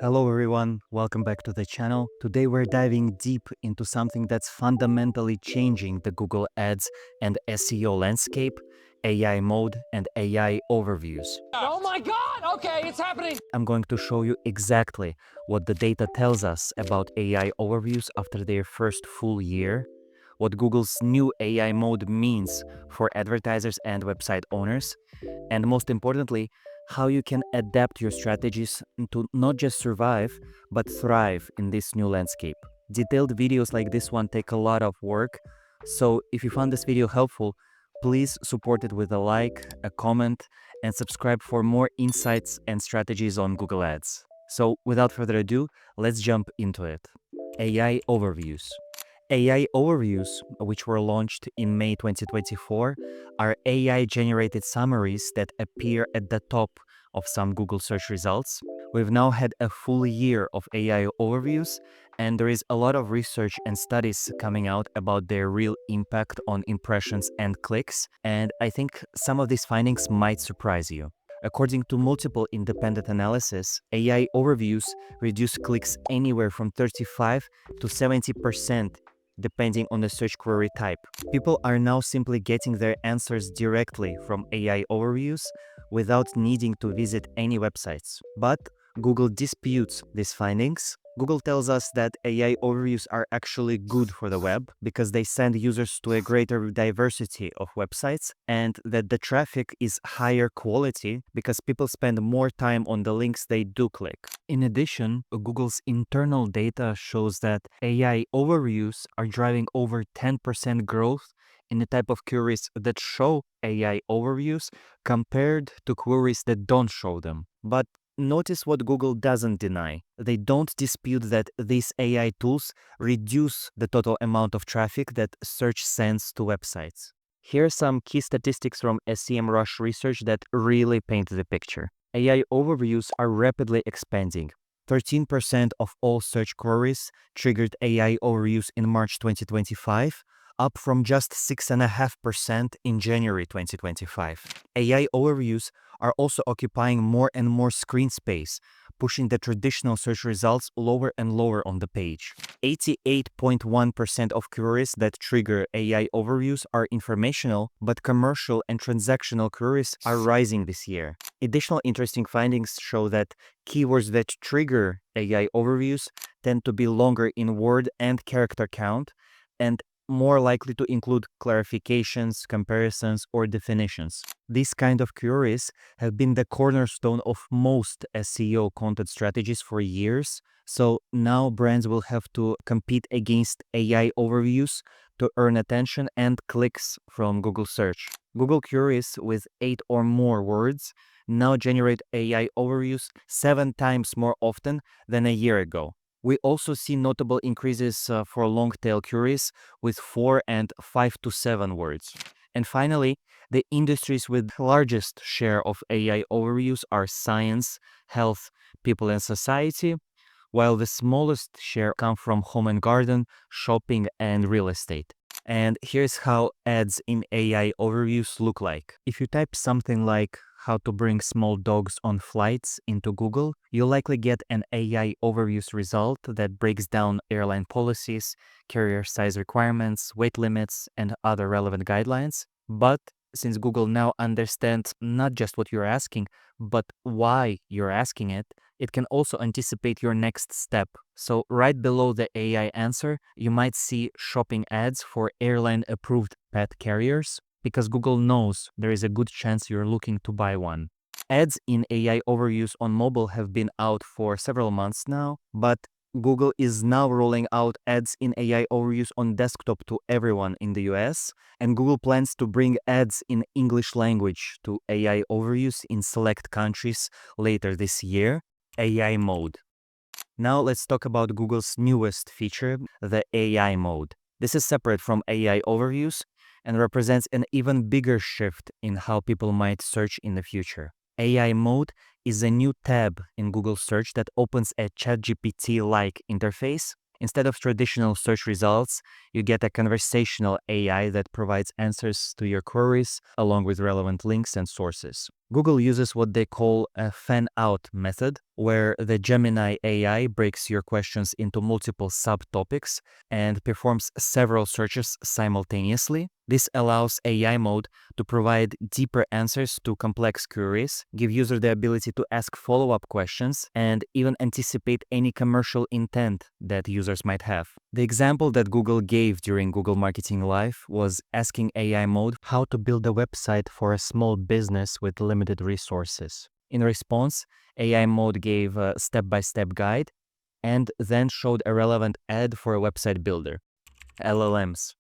Hello everyone, welcome back to the channel. Today we're diving deep into something that's fundamentally changing the Google Ads and SEO landscape, AI mode and AI overviews. Oh my God! Okay, it's happening! I'm going to show you exactly what the data tells us about AI overviews after their first full year, what Google's new AI mode means for advertisers and website owners, and most importantly, how you can adapt your strategies to not just survive, but thrive in this new landscape. Detailed videos like this one take a lot of work, so if you found this video helpful, please support it with a like, a comment, and subscribe for more insights and strategies on Google Ads. So without further ado, let's jump into it. AI overviews. AI overviews, which were launched in May 2024, are AI-generated summaries that appear at the top of some Google search results. We've now had a full year of AI overviews, and there is a lot of research and studies coming out about their real impact on impressions and clicks, and I think some of these findings might surprise you. According to multiple independent analysis, AI overviews reduce clicks anywhere from 35 to 70% depending on the search query type. People are now simply getting their answers directly from AI overviews without needing to visit any websites. But Google disputes these findings. Google tells us that AI overviews are actually good for the web because they send users to a greater diversity of websites, and that the traffic is higher quality because people spend more time on the links they do click. In addition, Google's internal data shows that AI overviews are driving over 10% growth in the type of queries that show AI overviews compared to queries that don't show them. But notice what Google doesn't deny. They don't dispute that these AI tools reduce the total amount of traffic that search sends to websites. Here are some key statistics from SEMrush research that really paint the picture. AI overviews are rapidly expanding. 13% of all search queries triggered AI overviews in March 2025, up from just 6.5% in January 2025. AI overviews are also occupying more and more screen space, pushing the traditional search results lower and lower on the page. 88.1% of queries that trigger AI overviews are informational, but commercial and transactional queries are rising this year. Additional interesting findings show that keywords that trigger AI overviews tend to be longer in word and character count, and more likely to include clarifications, comparisons, or definitions. These kind of queries have been the cornerstone of most SEO content strategies for years, so now brands will have to compete against AI overviews to earn attention and clicks from Google search. Google queries with 8 or more words now generate AI overviews 7 times more often than a year ago. We also see notable increases for long-tail queries with 4 and 5 to 7 words. And finally, the industries with the largest share of AI overviews are science, health, people and society, while the smallest share come from home and garden, shopping and real estate. And here's how ads in AI overviews look like. If you type something like how to bring small dogs on flights into Google, you'll likely get an AI overviews result that breaks down airline policies, carrier size requirements, weight limits, and other relevant guidelines. But since Google now understands not just what you're asking, but why you're asking it, it can also anticipate your next step. So right below the AI answer, you might see shopping ads for airline-approved pet carriers, because Google knows there is a good chance you're looking to buy one. Ads in AI overviews on mobile have been out for several months now, but Google is now rolling out ads in AI overviews on desktop to everyone in the US, and Google plans to bring ads in English language to AI overviews in select countries later this year, AI mode. Now let's talk about Google's newest feature, the AI mode. This is separate from AI overviews and represents an even bigger shift in how people might search in the future. AI mode is a new tab in Google search that opens a ChatGPT-like interface. Instead of traditional search results, you get a conversational AI that provides answers to your queries along with relevant links and sources. Google uses what they call a fan-out method, where the Gemini AI breaks your questions into multiple subtopics and performs several searches simultaneously. This allows AI mode to provide deeper answers to complex queries, give users the ability to ask follow-up questions, and even anticipate any commercial intent that users might have. The example that Google gave during Google Marketing Live was asking AI mode how to build a website for a small business with limited resources. In response, AI mode gave a step-by-step guide and then showed a relevant ad for a website builder. LLMs.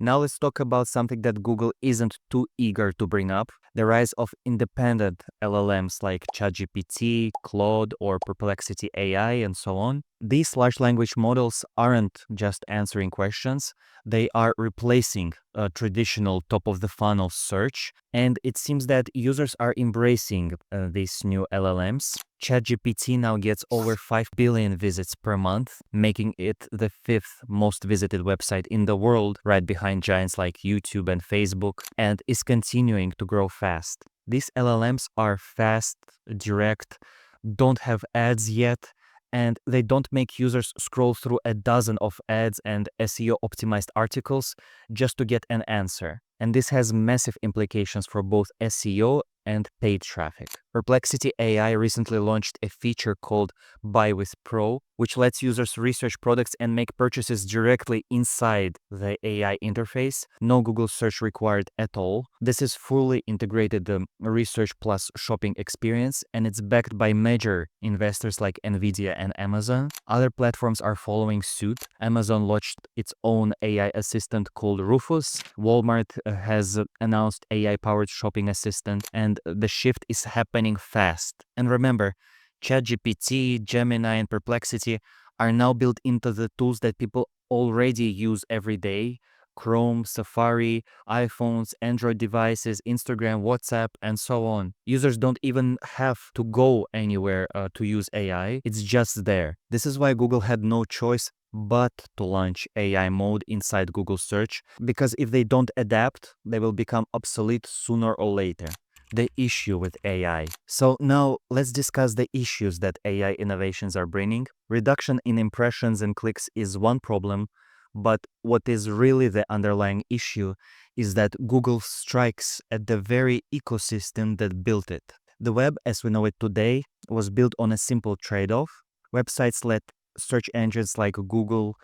Now let's talk about something that Google isn't too eager to bring up: the rise of independent LLMs like ChatGPT, Claude, or Perplexity AI, and so on. These large language models aren't just answering questions, they are replacing a traditional top-of-the-funnel search, and it seems that users are embracing these new LLMs. ChatGPT now gets over 5 billion visits per month, making it the fifth most visited website in the world, right behind giants like YouTube and Facebook, and is continuing to grow fast. These LLMs are fast, direct, don't have ads yet, and they don't make users scroll through a dozen of ads and SEO optimized articles just to get an answer. And this has massive implications for both SEO and paid traffic. Perplexity AI recently launched a feature called Buy with Pro, which lets users research products and make purchases directly inside the AI interface. No Google search required at all. This is fully integrated research plus shopping experience, and it's backed by major investors like Nvidia and Amazon. Other platforms are following suit. Amazon launched its own AI assistant called Rufus. Walmart has announced AI-powered shopping assistant, and the shift is happening fast. And remember, ChatGPT, Gemini, and Perplexity are now built into the tools that people already use every day: Chrome, Safari, iPhones, Android devices, Instagram, WhatsApp, and so on. Users don't even have to go anywhere to use AI. It's just there. This is why Google had no choice but to launch AI mode inside Google Search, because if they don't adapt, they will become obsolete sooner or later. The issue with AI. So now let's discuss the issues that AI innovations are bringing. Reduction in impressions and clicks is one problem, but what is really the underlying issue is that Google strikes at the very ecosystem that built it. The web, as we know it today, was built on a simple trade-off. Websites let search engines like Google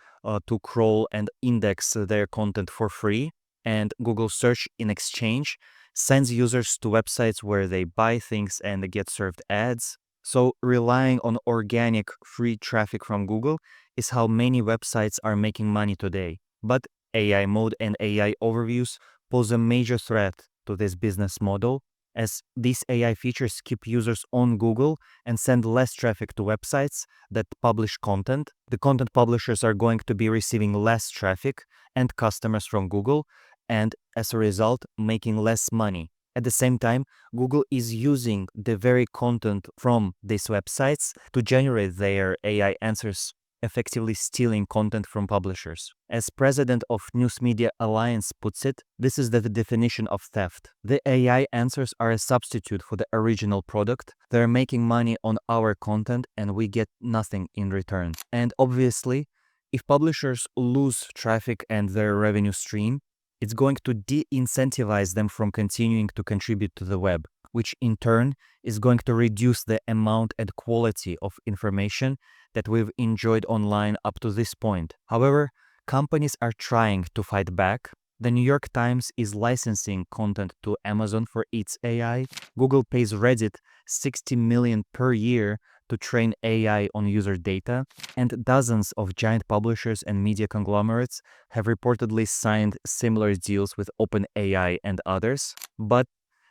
to crawl and index their content for free, and Google Search, in exchange, sends users to websites where they buy things and get served ads. So relying on organic free traffic from Google is how many websites are making money today. But AI mode and AI overviews pose a major threat to this business model, as these AI features keep users on Google and send less traffic to websites that publish content. The content publishers are going to be receiving less traffic and customers from Google, and as a result, making less money. At the same time, Google is using the very content from these websites to generate their AI answers, effectively stealing content from publishers. As president of News Media Alliance puts it, this is the definition of theft. The AI answers are a substitute for the original product. They're making money on our content and we get nothing in return. And obviously, if publishers lose traffic and their revenue stream, it's going to de-incentivize them from continuing to contribute to the web, which in turn is going to reduce the amount and quality of information that we've enjoyed online up to this point. However, companies are trying to fight back. The New York Times is licensing content to Amazon for its AI. Google pays Reddit $60 million per year to train AI on user data, and dozens of giant publishers and media conglomerates have reportedly signed similar deals with OpenAI and others. But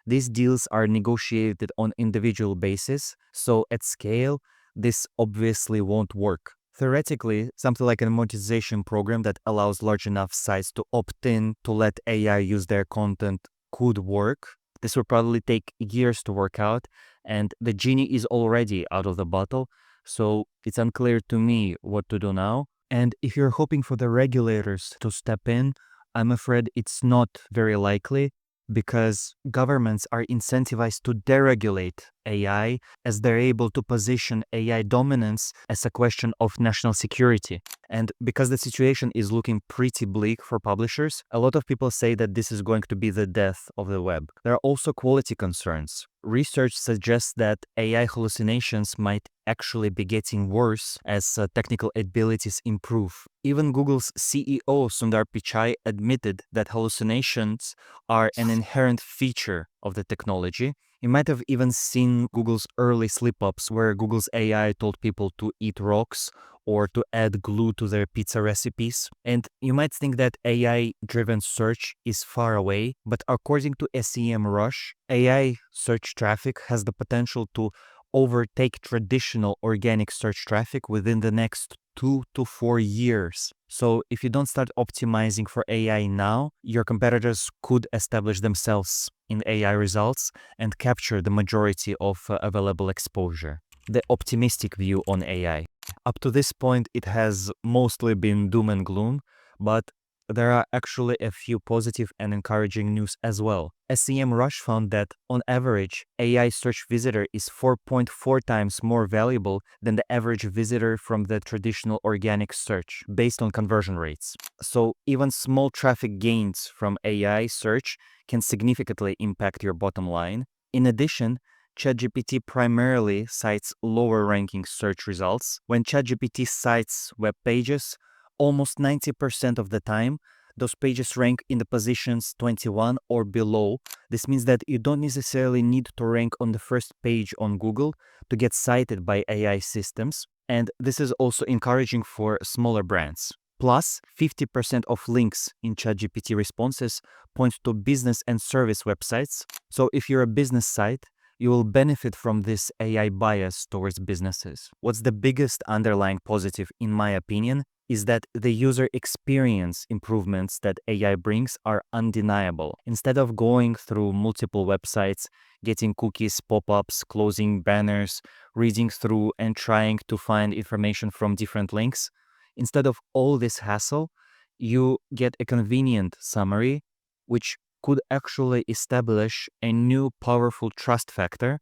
these deals are negotiated on individual basis, so at scale, this obviously won't work. Theoretically, something like a monetization program that allows large enough sites to opt in to let AI use their content could work. This will probably take years to work out, and the genie is already out of the bottle, so it's unclear to me what to do now. And if you're hoping for the regulators to step in, I'm afraid it's not very likely. because governments are incentivized to deregulate AI as they're able to position AI dominance as a question of national security. And because the situation is looking pretty bleak for publishers, a lot of people say that this is going to be the death of the web. There are also quality concerns. Research suggests that AI hallucinations might actually be getting worse as technical abilities improve. Even Google's CEO Sundar Pichai admitted that hallucinations are an inherent feature of the technology. You might have even seen Google's early slip-ups where Google's AI told people to eat rocks or to add glue to their pizza recipes. And you might think that AI-driven search is far away, but according to SEMrush, AI search traffic has the potential to overtake traditional organic search traffic within the next 2 to 4 years. So if you don't start optimizing for AI now, your competitors could establish themselves in AI results and capture the majority of available exposure. The optimistic view on AI. Up to this point, it has mostly been doom and gloom, but there are actually a few positive and encouraging news as well. SEMrush found that, on average, AI search visitor is 4.4 times more valuable than the average visitor from the traditional organic search, based on conversion rates. So even small traffic gains from AI search can significantly impact your bottom line. In addition, ChatGPT primarily cites lower ranking search results. When ChatGPT cites web pages, almost 90% of the time, those pages rank in the positions 21 or below. This means that you don't necessarily need to rank on the first page on Google to get cited by AI systems. And this is also encouraging for smaller brands. Plus, 50% of links in ChatGPT responses point to business and service websites. So if you're a business site, you will benefit from this AI bias towards businesses. What's the biggest underlying positive, in my opinion, is that the user experience improvements that AI brings are undeniable. Instead of going through multiple websites, getting cookies, pop-ups, closing banners, reading through and trying to find information from different links, instead of all this hassle, you get a convenient summary, which could actually establish a new powerful trust factor,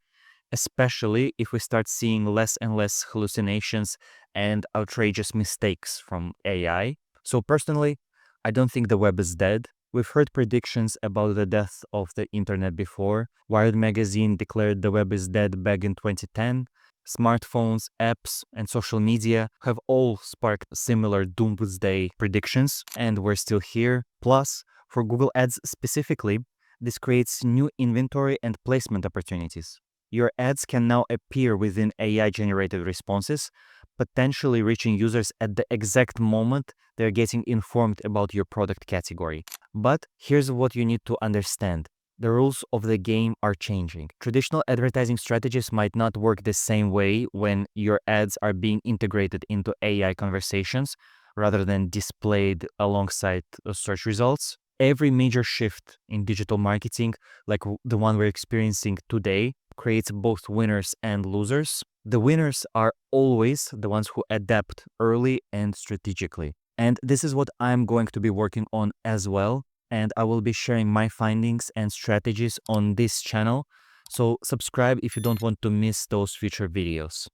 especially if we start seeing less and less hallucinations and outrageous mistakes from AI. So personally, I don't think the web is dead. We've heard predictions about the death of the internet before. Wired magazine declared the web is dead back in 2010. Smartphones, apps, and social media have all sparked similar doomsday predictions, and we're still here. Plus, for Google Ads specifically, this creates new inventory and placement opportunities. Your ads can now appear within AI-generated responses, potentially reaching users at the exact moment they're getting informed about your product category. But here's what you need to understand. The rules of the game are changing. Traditional advertising strategies might not work the same way when your ads are being integrated into AI conversations rather than displayed alongside search results. Every major shift in digital marketing, like the one we're experiencing today, creates both winners and losers. The winners are always the ones who adapt early and strategically. And this is what I'm going to be working on as well. And I will be sharing my findings and strategies on this channel. So subscribe if you don't want to miss those future videos.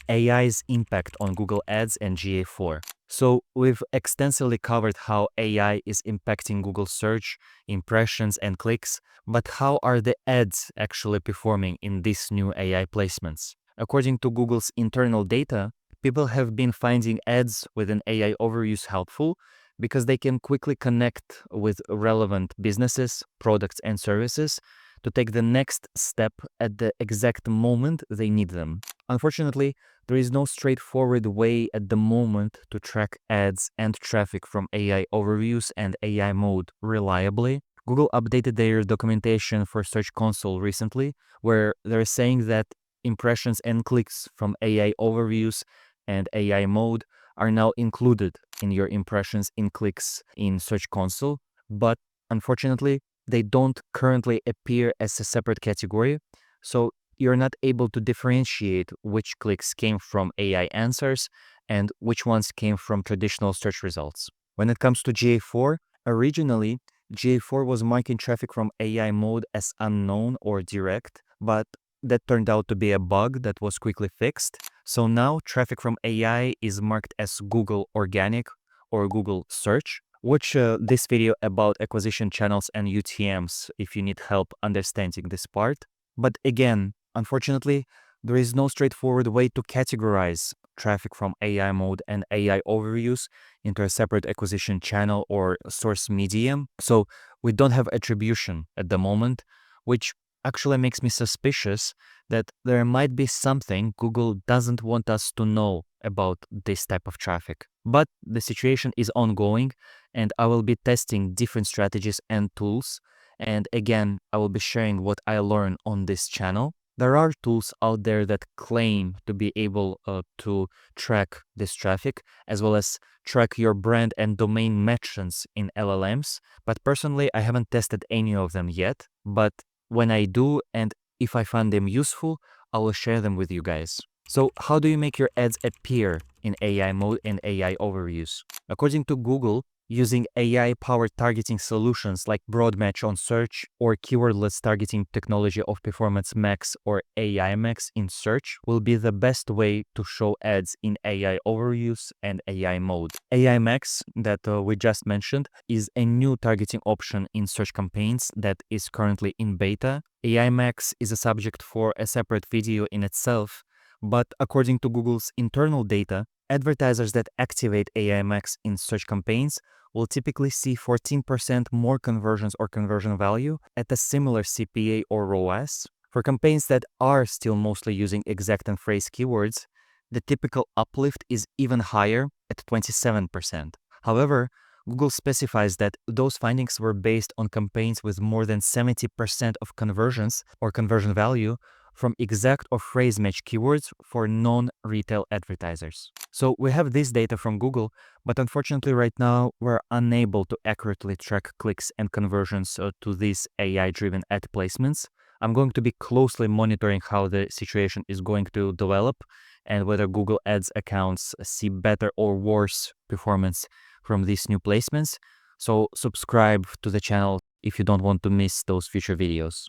AI's impact on Google Ads and GA4. So we've extensively covered how AI is impacting Google search, impressions, and clicks, but how are the ads actually performing in these new AI placements? According to Google's internal data, people have been finding ads with an AI overviews helpful because they can quickly connect with relevant businesses, products, and services to take the next step at the exact moment they need them. Unfortunately, there is no straightforward way at the moment to track ads and traffic from AI overviews and AI mode reliably. Google updated their documentation for Search Console recently, where they're saying that impressions and clicks from AI overviews and AI mode are now included in your impressions and clicks in Search Console, but unfortunately, they don't currently appear as a separate category, so you're not able to differentiate which clicks came from AI answers and which ones came from traditional search results. When it comes to GA4, originally, GA4 was marking traffic from AI mode as unknown or direct, but that turned out to be a bug that was quickly fixed. So now traffic from AI is marked as Google Organic or Google Search. Watch this video about acquisition channels and UTMs if you need help understanding this part. But again, unfortunately, there is no straightforward way to categorize traffic from AI mode and AI overviews into a separate acquisition channel or source medium. So we don't have attribution at the moment, which actually makes me suspicious that there might be something Google doesn't want us to know about this type of traffic. But the situation is ongoing, and I will be testing different strategies and tools. And again, I will be sharing what I learn on this channel. There are tools out there that claim to be able to track this traffic, as well as track your brand and domain mentions in LLMs. But personally, I haven't tested any of them yet. But when I do, and if I find them useful, I will share them with you guys. So how do you make your ads appear in AI mode and AI overviews? According to Google, using AI-powered targeting solutions like broad match on search or keywordless targeting technology of Performance Max or AI Max in search will be the best way to show ads in AI overviews and AI mode. AI Max that we just mentioned is a new targeting option in search campaigns that is currently in beta. AI Max is a subject for a separate video in itself, but according to Google's internal data, advertisers that activate AI Max in search campaigns will typically see 14% more conversions or conversion value at a similar CPA or ROAS. For campaigns that are still mostly using exact and phrase keywords, the typical uplift is even higher at 27%. However, Google specifies that those findings were based on campaigns with more than 70% of conversions or conversion value from exact or phrase match keywords for non-retail advertisers. So we have this data from Google, but unfortunately right now we're unable to accurately track clicks and conversions to these AI-driven ad placements. I'm going to be closely monitoring how the situation is going to develop and whether Google Ads accounts see better or worse performance from these new placements. So subscribe to the channel if you don't want to miss those future videos.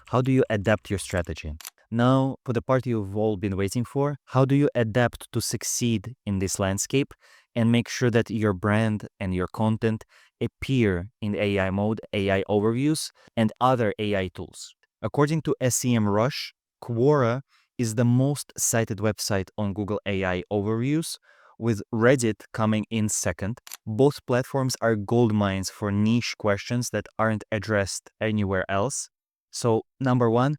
How do you adapt your strategy? Now, for the part you've all been waiting for, how do you adapt to succeed in this landscape and make sure that your brand and your content appear in AI mode, AI overviews, and other AI tools? According to SEM Rush, Quora is the most cited website on Google AI overviews, with Reddit coming in second. Both platforms are gold mines for niche questions that aren't addressed anywhere else. So, number one,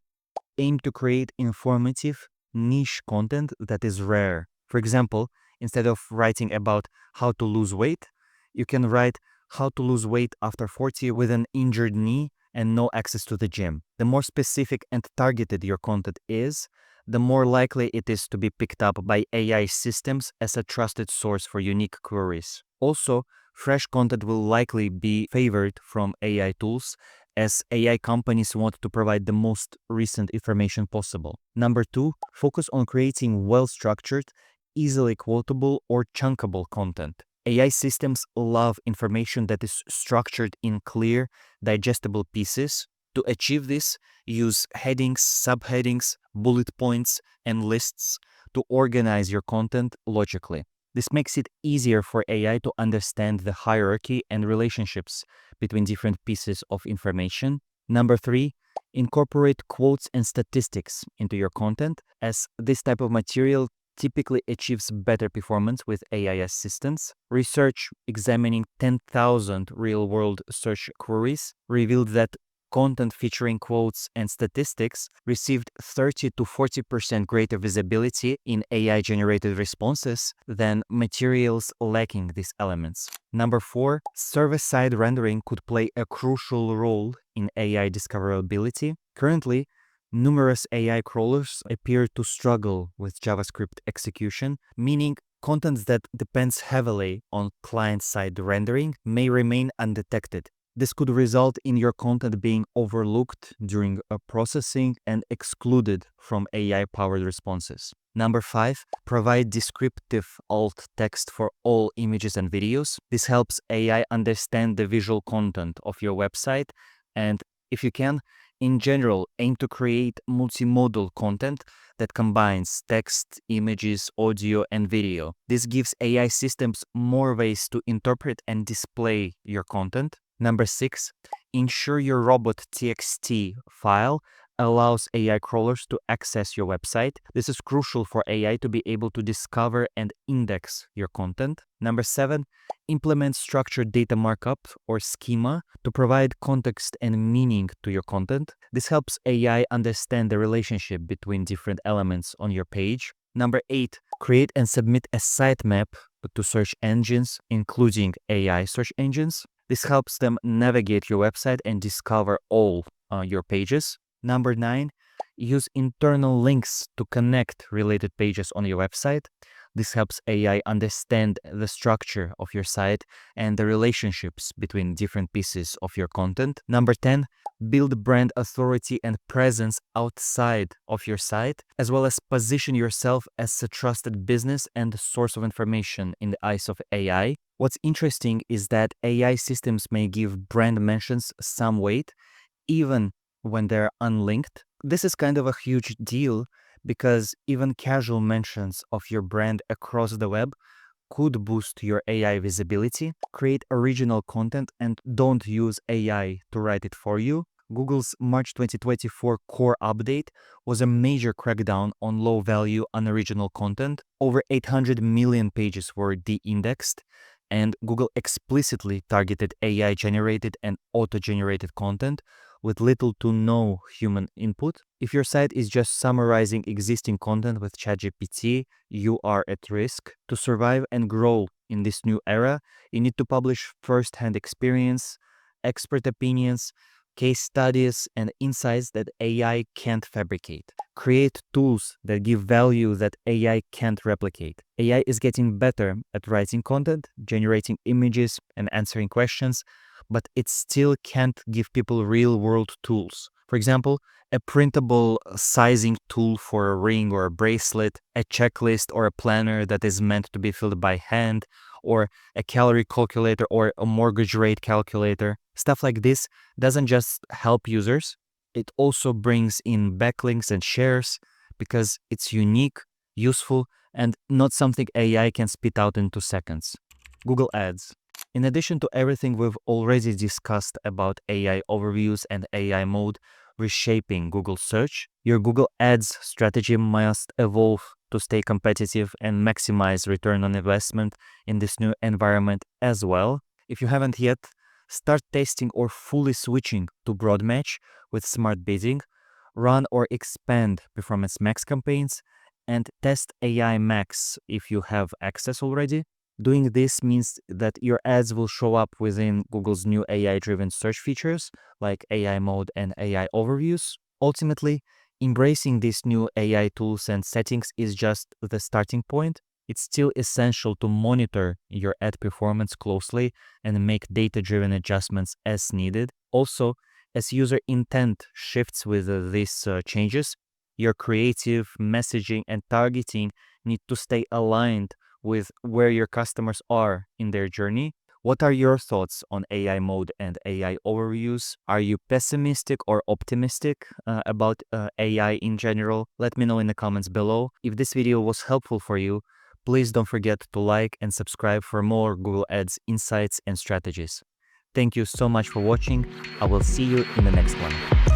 aim to create informative, niche content that is rare. For example, instead of writing about how to lose weight, you can write how to lose weight after 40 with an injured knee and no access to the gym. The more specific and targeted your content is, the more likely it is to be picked up by AI systems as a trusted source for unique queries. Also, fresh content will likely be favored from AI tools, as AI companies want to provide the most recent information possible. Number two, focus on creating well-structured, easily quotable or chunkable content. AI systems love information that is structured in clear, digestible pieces. To achieve this, use headings, subheadings, bullet points, and lists to organize your content logically. This makes it easier for AI to understand the hierarchy and relationships between different pieces of information. Number three, incorporate quotes and statistics into your content, as this type of material typically achieves better performance with AI assistants. Research examining 10,000 real-world search queries revealed that content featuring quotes and statistics received 30 to 40% greater visibility in AI-generated responses than materials lacking these elements. Number four, server-side rendering could play a crucial role in AI discoverability. Currently, numerous AI crawlers appear to struggle with JavaScript execution, meaning content that depends heavily on client-side rendering may remain undetected. This could result in your content being overlooked during processing and excluded from AI-powered responses. Number 5, provide descriptive alt text for all images and videos. This helps AI understand the visual content of your website, and if you can, in general, aim to create multimodal content that combines text, images, audio, and video. This gives AI systems more ways to interpret and display your content. Number 6, ensure your robot.txt file allows AI crawlers to access your website. This is crucial for AI to be able to discover and index your content. Number 7, implement structured data markup or schema to provide context and meaning to your content. This helps AI understand the relationship between different elements on your page. Number 8, create and submit a sitemap to search engines, including AI search engines. This helps them navigate your website and discover all your pages. Number 9, use internal links to connect related pages on your website. This helps AI understand the structure of your site and the relationships between different pieces of your content. Number 10, build brand authority and presence outside of your site, as well as position yourself as a trusted business and source of information in the eyes of AI. What's interesting is that AI systems may give brand mentions some weight, even when they're unlinked. This is kind of a huge deal because even casual mentions of your brand across the web could boost your AI visibility. Create original content and don't use AI to write it for you. Google's March 2024 core update was a major crackdown on low-value, unoriginal content. Over 800 million pages were de-indexed, and Google explicitly targeted AI-generated and auto-generated content with little to no human input. If your site is just summarizing existing content with ChatGPT, you are at risk. To survive and grow in this new era, you need to publish first-hand experience, expert opinions, case studies, and insights that AI can't fabricate. Create tools that give value that AI can't replicate. AI is getting better at writing content, generating images, and answering questions, but it still can't give people real-world tools. For example, a printable sizing tool for a ring or a bracelet, a checklist or a planner that is meant to be filled by hand, or a calorie calculator or a mortgage rate calculator. Stuff like this doesn't just help users, it also brings in backlinks and shares because it's unique, useful, and not something AI can spit out in 2 seconds. Google Ads. In addition to everything we've already discussed about AI overviews and AI mode reshaping Google search, your Google Ads strategy must evolve to stay competitive and maximize return on investment in this new environment as well. If you haven't yet, start testing or fully switching to broad match with smart bidding, run or expand Performance Max campaigns, and test AI Max if you have access already. Doing this means that your ads will show up within Google's new AI-driven search features like AI mode and AI overviews. Ultimately, embracing these new AI tools and settings is just the starting point. It's still essential to monitor your ad performance closely and make data-driven adjustments as needed. Also, as user intent shifts with these changes, your creative, messaging, and targeting need to stay aligned with where your customers are in their journey. What are your thoughts on AI mode and AI overviews? Are you pessimistic or optimistic about AI in general? Let me know in the comments below. If this video was helpful for you, please don't forget to like and subscribe for more Google Ads insights and strategies. Thank you so much for watching. I will see you in the next one.